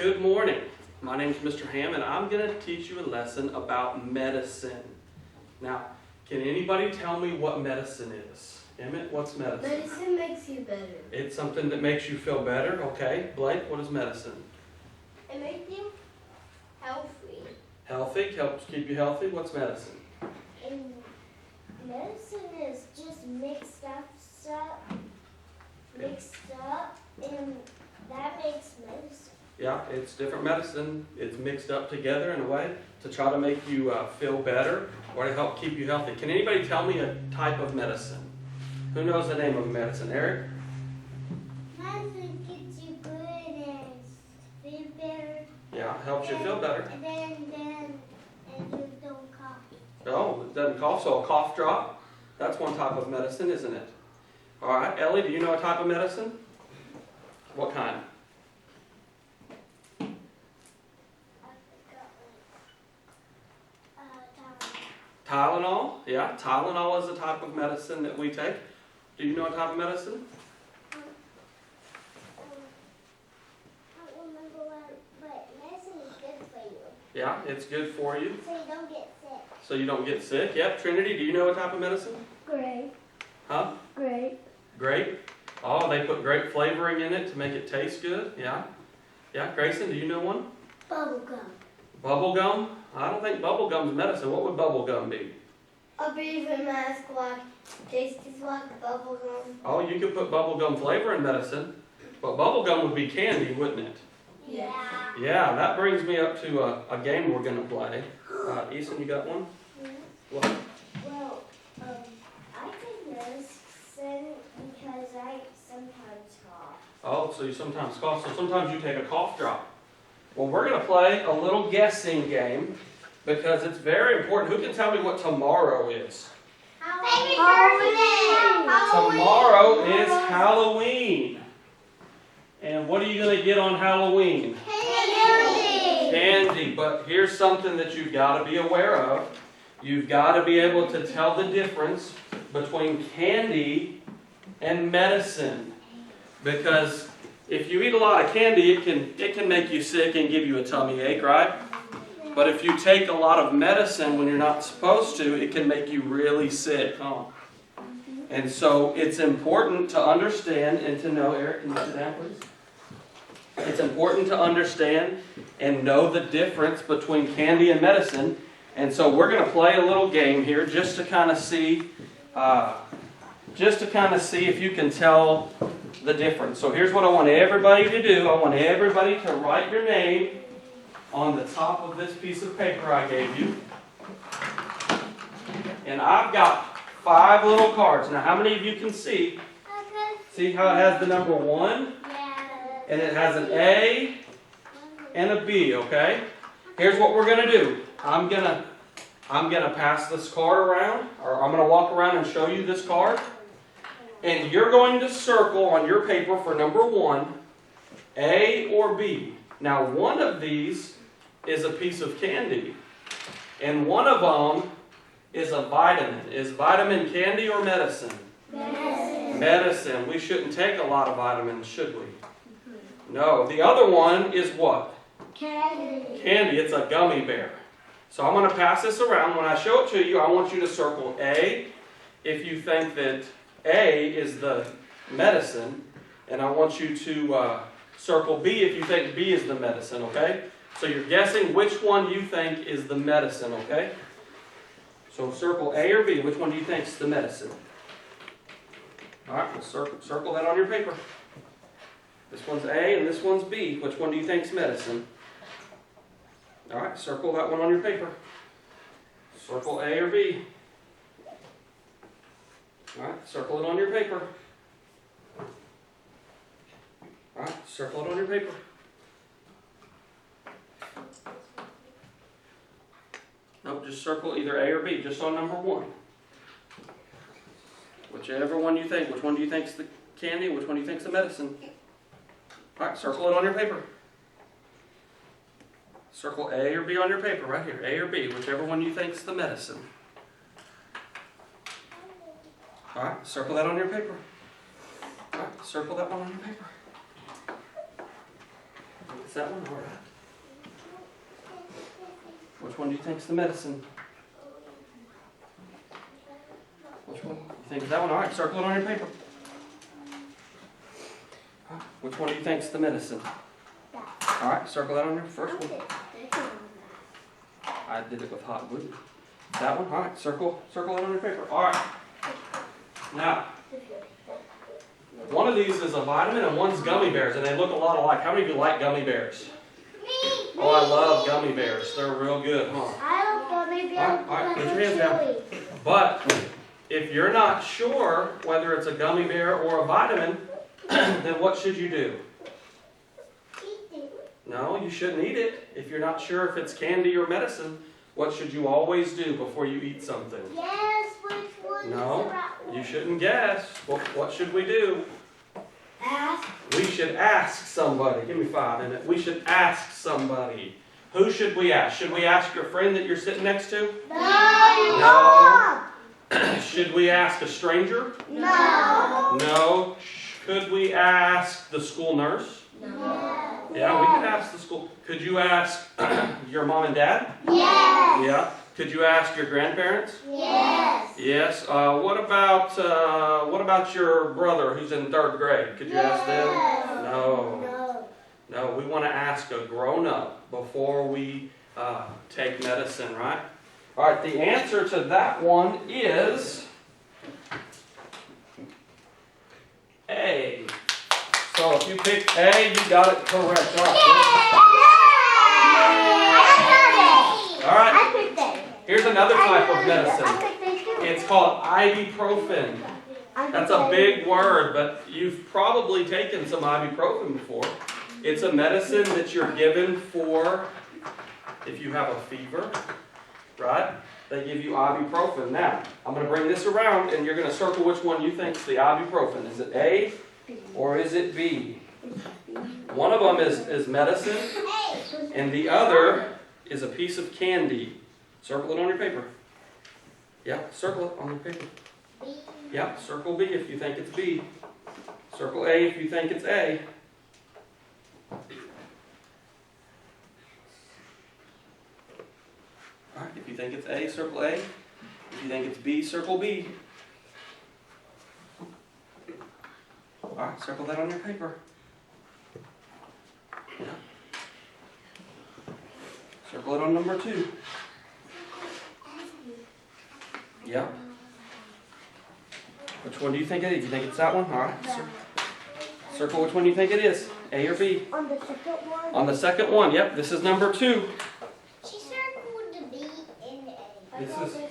Good morning. My name is Mr. Ham, and I'm going to teach you a lesson about medicine. Now, can anybody tell me what medicine is? Emmett, what's medicine? Medicine makes you better. It's something that makes you feel better. Okay. Blake, what is medicine? It makes you healthy. Healthy, helps keep you healthy. What's medicine? And medicine is just mixed up, and that makes medicine. Yeah, it's different medicine. It's mixed up together in a way to try to make you feel better or to help keep you healthy. Can anybody tell me a type of medicine? Who knows the name of medicine? Eric? Medicine gets you good and feel better. Yeah, helps you feel better. And you don't cough. Oh, it doesn't cough, so a cough drop. That's one type of medicine, isn't it? All right, Ellie, do you know a type of medicine? What kind? Tylenol. Yeah, Tylenol is a type of medicine that we take. Do you know a type of medicine? I don't remember but medicine is good for you. Yeah, it's good for you, So you don't get sick. so you don't get sick. Yep, Trinity, do you know a type of medicine? Great. Huh? Great. Grape. Oh, they put grape flavoring in it to make it taste good. Yeah. Yeah, Grayson, do you know one? Bubble gum. Bubble gum? I don't think bubble gum's medicine. What would bubble gum be? A breathing mask like tastes like bubble gum. Oh, you could put bubble gum flavor in medicine, but bubble gum would be candy, wouldn't it? Yeah. Yeah, that brings me up to a game we're going to play. Easton, you got one? What? Well, I take medicine because I sometimes cough. Oh, so you sometimes cough. So sometimes you take a cough drop. Well, we're going to play a little guessing game because it's very important. Who can tell me what tomorrow is? Halloween. Tomorrow is Halloween. And what are you going to get on Halloween? Candy. Candy. But here's something that you've got to be aware of. You've got to be able to tell the difference between candy and medicine. Because if you eat a lot of candy, it can make you sick and give you a tummy ache, right? But if you take a lot of medicine when you're not supposed to, it can make you really sick, huh? And so it's important to understand and to know, Eric, can you sit down, please? It's important to understand and know the difference between candy and medicine. And so we're going to play a little game here just to kind of see if you can tell the difference. So here's what I want everybody to do. I want everybody to write your name on the top of this piece of paper I gave you. And I've got 5 little cards. Now how many of you can see? See how it has the number 1? Yeah. And it has an A and a B, okay? Here's what we're going to do. I'm gonna pass this card around, or I'm going to walk around and show you this card. And you're going to circle on your paper for number 1, A or B. Now, one of these is a piece of candy, and one of them is a vitamin. Is vitamin candy or medicine? Medicine. Medicine. We shouldn't take a lot of vitamins, should we? No. The other one is what? Candy. Candy. It's a gummy bear. So I'm going to pass this around. When I show it to you, I want you to circle A if you think that A is the medicine, and I want you to circle B if you think B is the medicine, okay? So you're guessing which one you think is the medicine, okay? So circle A or B. Which one do you think is the medicine? All right, we'll circle that on your paper. This one's A and this one's B. Which one do you think is medicine? All right, circle that one on your paper. Circle A or B. All right, circle it on your paper. All right, circle it on your paper. Nope, just circle either A or B, just on number 1. Whichever one you think. Which one do you think is the candy? Which one do you think is the medicine? All right, circle it on your paper. Circle A or B on your paper, right here. A or B, whichever one you think is the medicine. All right, circle that on your paper. All right, circle that one on your paper. it's that one? All right. Which one do you think is the medicine? Which one? You think it's that one? All right, circle it on your paper. Which one do you think is the medicine? All right, circle that on your first one. I did it with hot glue. That one? All right, circle it on your paper. All right. Now, one of these is a vitamin and one's gummy bears, and they look a lot alike. How many of you like gummy bears? Oh, I love gummy bears. They're real good, huh? I love gummy bears. All right, put your hands down. But if you're not sure whether it's a gummy bear or a vitamin, then what should you do? No, you shouldn't eat it. If you're not sure if it's candy or medicine, what should you always do before you eat something? Yes, which one is the No, right one? you shouldn't guess. What should we do? Ask. We should ask somebody. Give me 5 minutes. We should ask somebody. Who should we ask? Should we ask your friend that you're sitting next to? No. Should we ask a stranger? No. No. Could we ask the school nurse? No. Yeah, we could ask the school. Could you ask your mom and dad? Yes. Yeah. Could you ask your grandparents? Yes. Yes. What about your brother who's in 3rd grade? Could you ask them? No. No. We want to ask a grown-up before we take medicine, right? All right. The answer to that one is A. So if you picked A, you got it correct. All right. I picked that. Here's another type of I medicine. picked that too. It's called ibuprofen. That's a big word, but you've probably taken some ibuprofen before. It's a medicine that you're given for if you have a fever, right? They give you ibuprofen. Now, I'm going to bring this around and you're going to circle which one you think is the ibuprofen. Is it A or is it B? One of them is medicine and the other is a piece of candy. Circle it on your paper. Yeah, circle it on your paper. Yeah, circle B if you think it's B. Circle A if you think it's A. All right, if you think it's A, circle A. If you think it's B, circle B. All right, circle that on your paper. Yeah. Circle it on number 2. Yeah. Which one do you think it is? You think it's that one? All right. Circle which one you think it is. A or B? On the second one? On the second one, yep. This is number 2. She circled the B and the A. This is...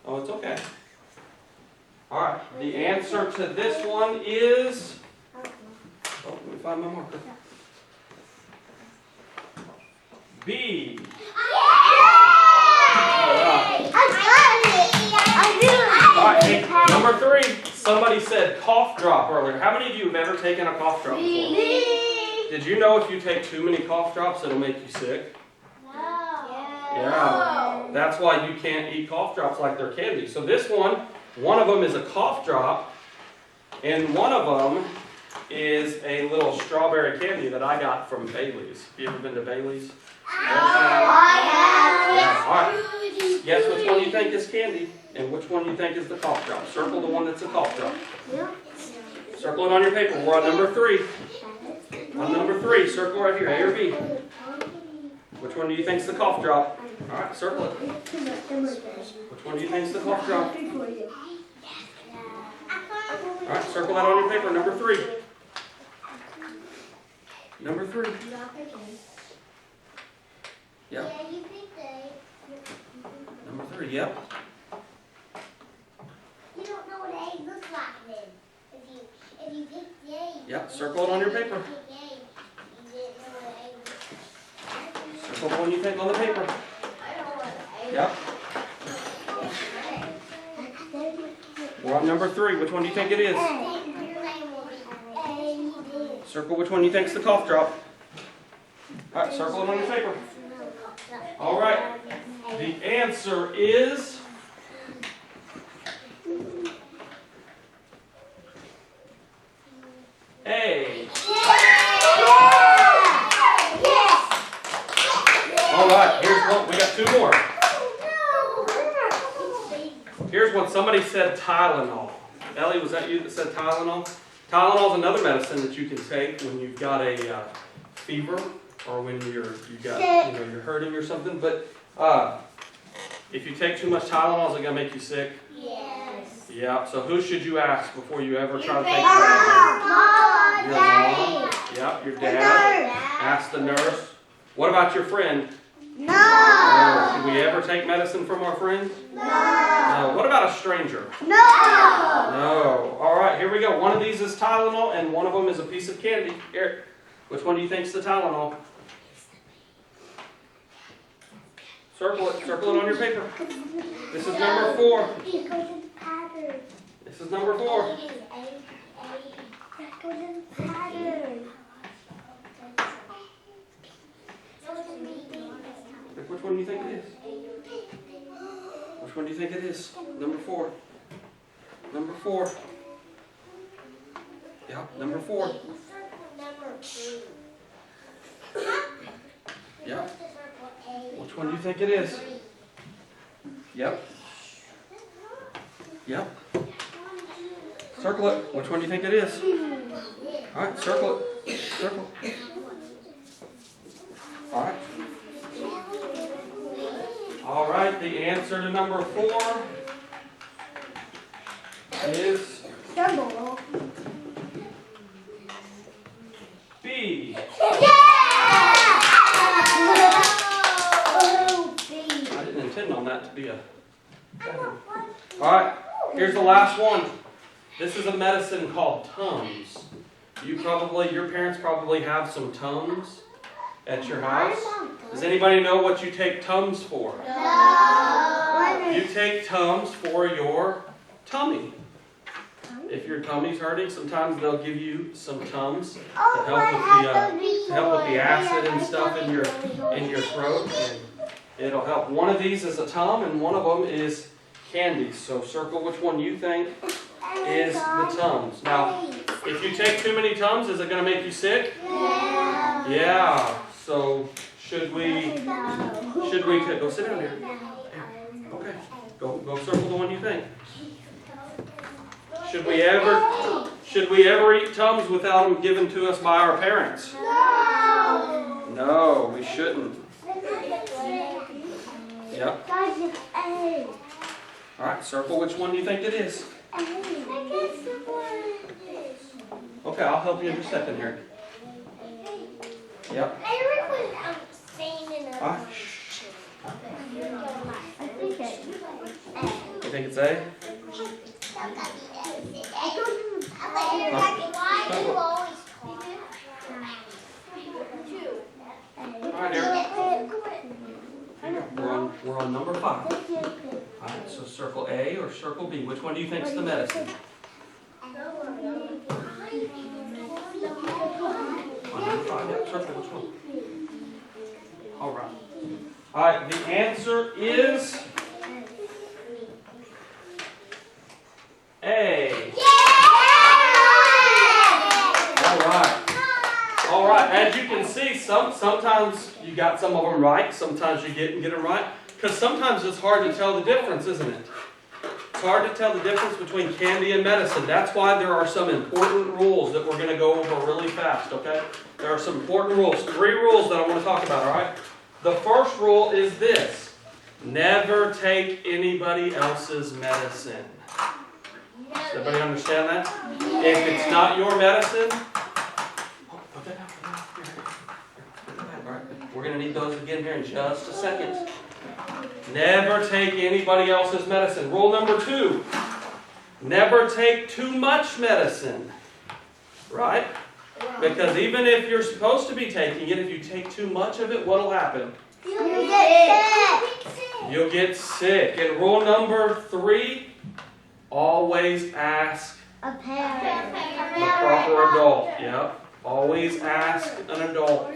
Oh, it's okay. All right. The answer to this one is... Oh, let me find my marker. B. All right, hey, number 3. Somebody said cough drop earlier. How many of you have ever taken a cough drop before? Did you know if you take too many cough drops, it'll make you sick? Yeah. That's why you can't eat cough drops like they're candy. So this one of them is a cough drop, and one of them is a little strawberry candy that I got from Bailey's. Have you ever been to Bailey's? Yeah. All right. Guess which one you think is candy, and which one you think is the cough drop. Circle the one that's a cough drop. Circle it on your paper. We're on number 3. On number 3, circle right here, A or B. Which one do you think is the cough drop? All right, circle it. Which one do you think is the cough drop? All right, circle that on your paper. Number 3. Number 3. Yep. Number 3, yep. You don't know what A looks like then. If you pick the A. Yep, circle it on your paper. Circle the one you think on the paper. Yep. We're on number 3. Which one do you think it is? Circle which one you think is the cough drop. All right, circle it on your paper. All right. The answer is A. two more. Here's what somebody said, Tylenol. Ellie, was that you that said Tylenol? Tylenol is another medicine that you can take when you've got a fever or when you're hurting or something. But if you take too much Tylenol, is it gonna make you sick? Yes. Yeah. So who should you ask before you ever try to take Tylenol? Mom. Your mom. Yeah. Your dad. Ask the nurse. What about your friend? No. Should we ever take medicine from our friends? No. No. What about a stranger? No. No. All right, here we go. One of these is Tylenol, and one of them is a piece of candy. Here, which one do you think is the Tylenol? Circle it. Circle it on your paper. This is number 4. This is number 4. Which one do you think it is? Which one do you think it is? Number 4. Number 4. Yeah, number 4. Yeah. Which one do you think it is? Yep. Yep. Circle it. Which one do you think it is? All right, circle it. Circle. All right. All right, the answer to number 4 is B. I didn't intend on that to be a... All right, here's the last one. This is a medicine called Tums. Your parents probably have some Tums at your house. Does anybody know what you take Tums for? No. You take Tums for your tummy. If your tummy's hurting, sometimes they'll give you some Tums to help with the acid and stuff in your throat. And it'll help. One of these is a Tum, and one of them is candy. So circle which one you think is the Tums. Now, if you take too many Tums, is it going to make you sick? Yeah. Yeah. So should we go sit down here? Okay. Go circle the one you think. Should we ever eat Tums without them given to us by our parents? No. No, we shouldn't. Yep. All right, circle which one do you think it is. Okay, I'll help you in a second here. Yep. All right. You think it's A? Alright, Eric. We're on number 5. Alright, so circle A or circle B. Which one do you think is the medicine? On number 5, yep, circle which one? Alright. Alright, the answer is A. All right. As you can see, sometimes you got some of them right. Sometimes you didn't get them right. Because sometimes it's hard to tell the difference, isn't it? It's hard to tell the difference between candy and medicine. That's why there are some important rules that we're going to go over really fast, okay? There are some important rules. 3 rules that I want to talk about, all right? The first rule is this. Never take anybody else's medicine. Does everybody understand that? If it's not your medicine, put that down. All right, we're going to need those again here in just a second. Never take anybody else's medicine. Rule number 2, never take too much medicine. Right? Because even if you're supposed to be taking it, if you take too much of it, what will happen? You'll get sick. And rule number 3, always ask A parent. the proper adult. Yep. Always ask an adult.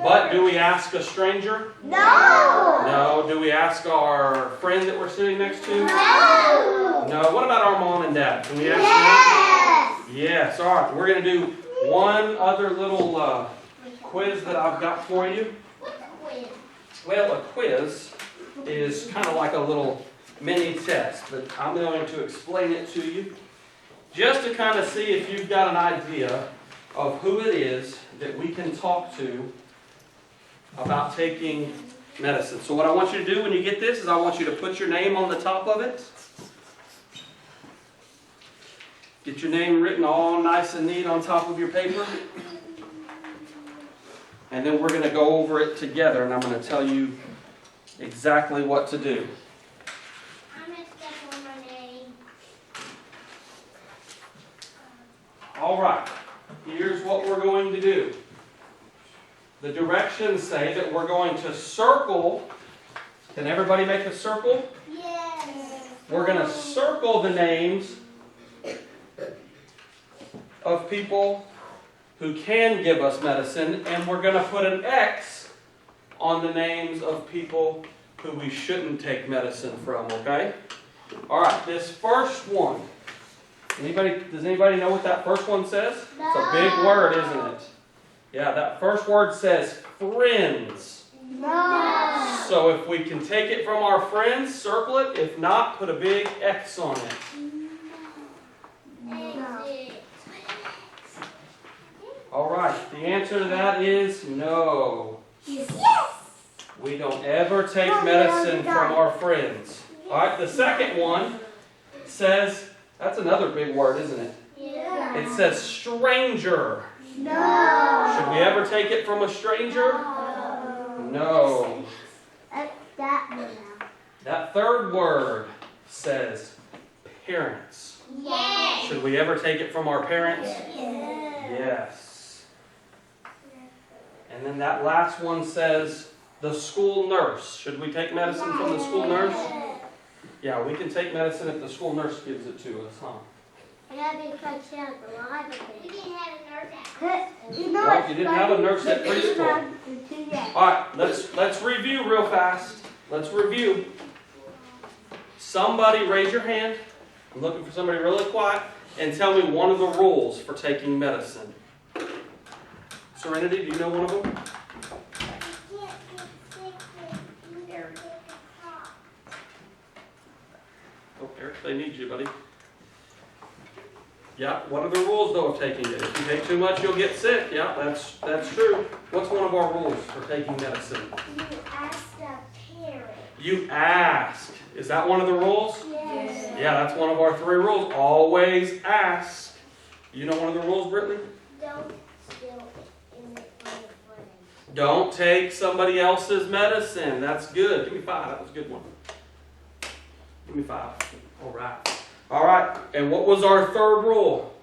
But do we ask a stranger? No. No. Do we ask our friend that we're sitting next to? No. No. What about our mom and dad? Can we ask them? Yes. All right. We're going to do one other little quiz that I've got for you. Well, a quiz is kind of like a little mini test, but I'm going to explain it to you just to kind of see if you've got an idea of who it is that we can talk to about taking medicine. So what I want you to do when you get this is I want you to put your name on the top of it. Get your name written all nice and neat on top of your paper. And then we're going to go over it together, and I'm going to tell you exactly what to do. I'm going to step on my name. All right, here's what we're going to do. The directions say that we're going to circle. Can everybody make a circle? Yes. We're going to circle the names of people who can give us medicine, and we're going to put an X on the names of people who we shouldn't take medicine from, okay? All right, this first one. Does anybody know what that first one says? It's a big word, isn't it? Yeah, that first word says friends. No. So if we can take it from our friends, circle it. If not, put a big X on it. All right, the answer to that is no. Yes. We don't ever take medicine from our friends. All right, the second one says, that's another big word, isn't it? Yeah. It says stranger. No. Should we ever take it from a stranger? No. That one now. That third word says parents. Yes. Should we ever take it from our parents? Yes. And then that last one says the school nurse. Should we take medicine from the school nurse? Yeah, we can take medicine if the school nurse gives it to us, huh? I gotta be quite sure the live. We didn't have a nurse at Well, you didn't have a nurse at preschool. All right, let's review real fast. Let's review. Somebody raise your hand. I'm looking for somebody really quiet and tell me one of the rules for taking medicine. Serenity, do you know one of them? Oh, Eric, they need you, buddy. Yeah, what are the rules though of taking it? If you take too much, you'll get sick. Yeah, that's true. What's one of our rules for taking medicine? You ask the parent. You ask. Is that one of the rules? Yes. Yeah, that's one of our 3 rules. Always ask. You know one of the rules, Brittany? Don't steal in it from your friends. Don't take somebody else's medicine. That's good. Give me 5. That was a good one. Give me 5. All right. All right. And what was our 3rd rule?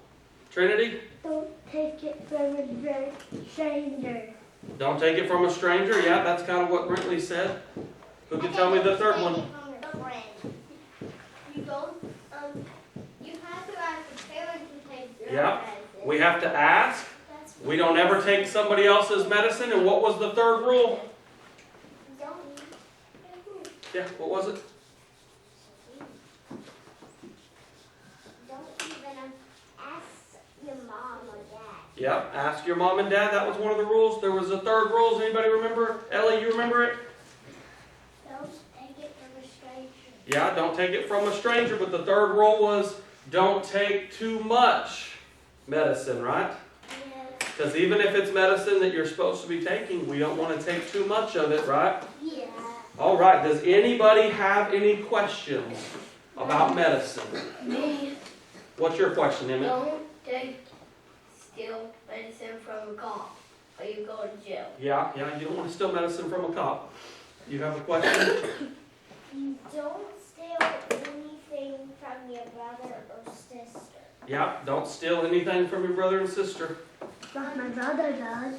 Trinity? Don't take it from a stranger. Don't take it from a stranger. Yeah, that's kind of what Brentley said. Who can tell me the 3rd one? You don't. You have to ask the parents to take your Yeah. medicine. We have to ask. We don't ever take somebody else's medicine. And what was the 3rd rule? Don't. Yeah, what was it? Don't even ask your mom or dad. Yeah, ask your mom and dad. That was one of the rules. There was a 3rd rule. Does anybody remember? Ellie, you remember it? Don't take it from a stranger. Yeah, don't take it from a stranger. But the 3rd rule was don't take too much medicine, right? Yes. Because even if it's medicine that you're supposed to be taking, we don't want to take too much of it, right? Yeah. All right, does anybody have any questions about medicine? Me. What's your question, Emmett? Don't steal medicine from a cop, or you go to jail. Yeah, you don't want to steal medicine from a cop. You have a question? You don't steal anything from your brother or sister. Yeah, don't steal anything from your brother and sister. But my brother does.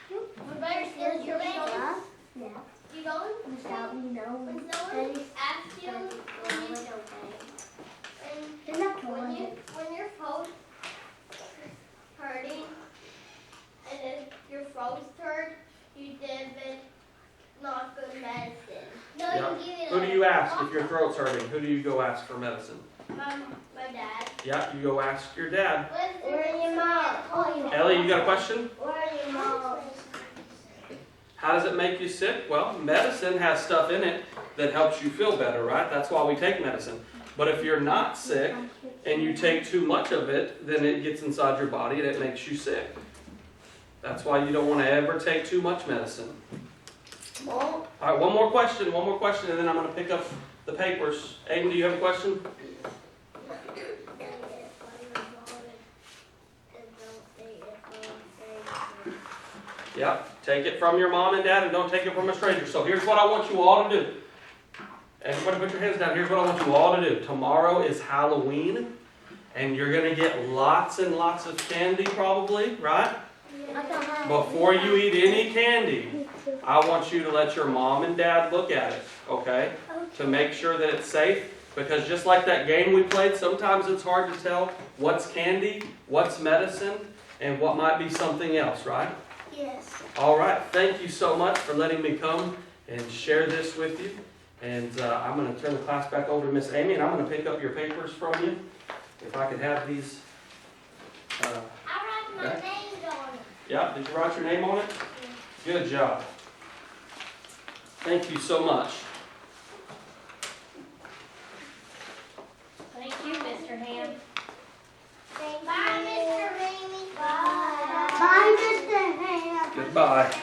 Your brother steals your baby? Yeah. You don't? Without me knowing. When someone asks you, when your throat's hurting, and then your throat's hurt, you did not good medicine. No, Yeah. you give it. Who do you ask if your throat's hurting? Who do you go ask for medicine? My dad. Yeah, you go ask your dad. Or your mom. Ellie, you got a question? Or your mom. How does it make you sick? Well, medicine has stuff in it that helps you feel better, right? That's why we take medicine. But if you're not sick and you take too much of it, then it gets inside your body and it makes you sick. That's why you don't want to ever take too much medicine. All right, one more question, and then I'm going to pick up the papers. Aiden, do you have a question? Yeah, take it from your mom and dad and don't take it from a stranger. So here's what I want you all to do. Everybody put your hands down. Here's what I want you all to do. Tomorrow is Halloween, and you're going to get lots and lots of candy probably, right? Before you eat any candy, I want you to let your mom and dad look at it, okay? To make sure that it's safe. Because just like that game we played, sometimes it's hard to tell what's candy, what's medicine, and what might be something else, right? Yes. All right. Thank you so much for letting me come and share this with you. And I'm going to turn the class back over to Miss Amy, and I'm going to pick up your papers from you. If I could have these. I write my name on it. Yeah, did you write your name on it? Good job. Thank you so much. Thank you, Mr. Ham. Bye, Mr. Amy. Bye. Bye, Mr. Ham. Goodbye.